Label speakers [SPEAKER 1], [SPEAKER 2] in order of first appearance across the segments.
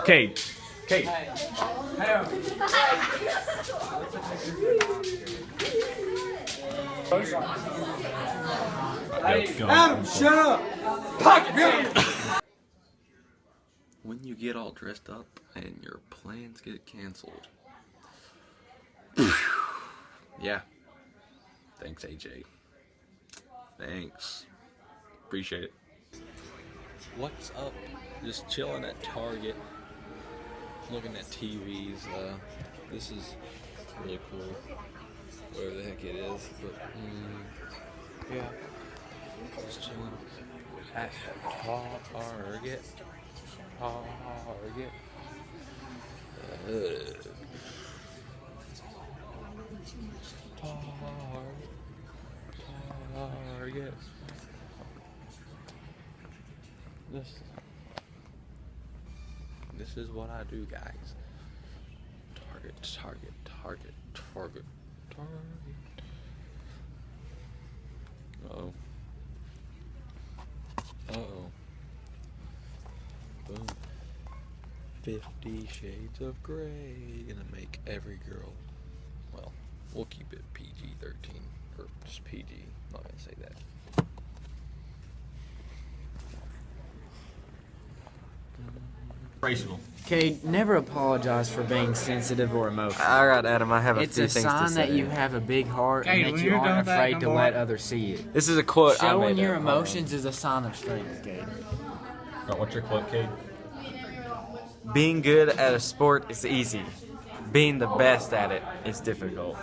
[SPEAKER 1] Cade. Cade.
[SPEAKER 2] Adam, shut up!
[SPEAKER 3] When you get all dressed up and your plans get canceled. Yeah. Thanks, AJ. Thanks. Appreciate it. What's up? Just chilling at Target, looking at TVs. This is really cool, whatever the heck it is, but yeah, just chilling at Target. Target. Target. This is what I do, guys. Target. Uh-oh. Boom. 50 Shades of Grey. Gonna make every girl. Well, we'll keep it PG-13. Or just PG. Not gonna say that.
[SPEAKER 4] Cade, never apologize for being sensitive or emotional.
[SPEAKER 5] Alright, Adam, I have a
[SPEAKER 4] It's
[SPEAKER 5] few
[SPEAKER 4] a
[SPEAKER 5] things to
[SPEAKER 4] sign
[SPEAKER 5] say.
[SPEAKER 4] that you have a big heart and that you aren't afraid to let others see it.
[SPEAKER 5] This is a quote I
[SPEAKER 4] Showing
[SPEAKER 5] made
[SPEAKER 4] your
[SPEAKER 5] up.
[SPEAKER 4] emotions is a sign of strength, Cade.
[SPEAKER 1] What's your quote, Cade?
[SPEAKER 5] Being good at a sport is easy. Being the best at it is difficult.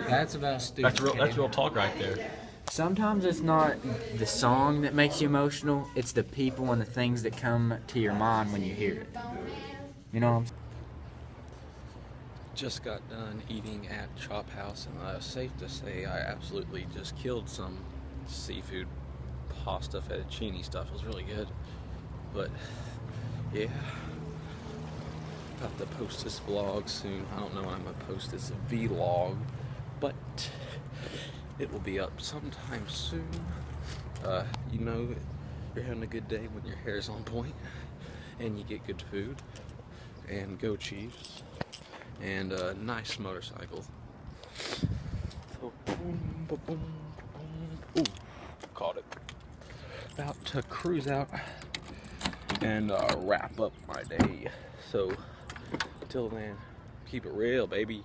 [SPEAKER 2] That's about stupid.
[SPEAKER 1] That's real talk right there.
[SPEAKER 4] Sometimes it's not the song that makes you emotional, it's the people and the things that come to your mind when you hear it. You know what I'm saying?
[SPEAKER 3] Just got done eating at Chop House, and safe to say I absolutely just killed some seafood pasta fettuccine stuff. It was really good, but yeah, about to post this vlog soon. I don't know when I'm gonna post this vlog, but it will be up sometime soon. You know, you're having a good day when your hair's on point and you get good food, and go Chiefs, and a nice motorcycle. So, boom, boom, boom, boom. Ooh, caught it. About to cruise out and wrap up my day. So, till then, keep it real, baby.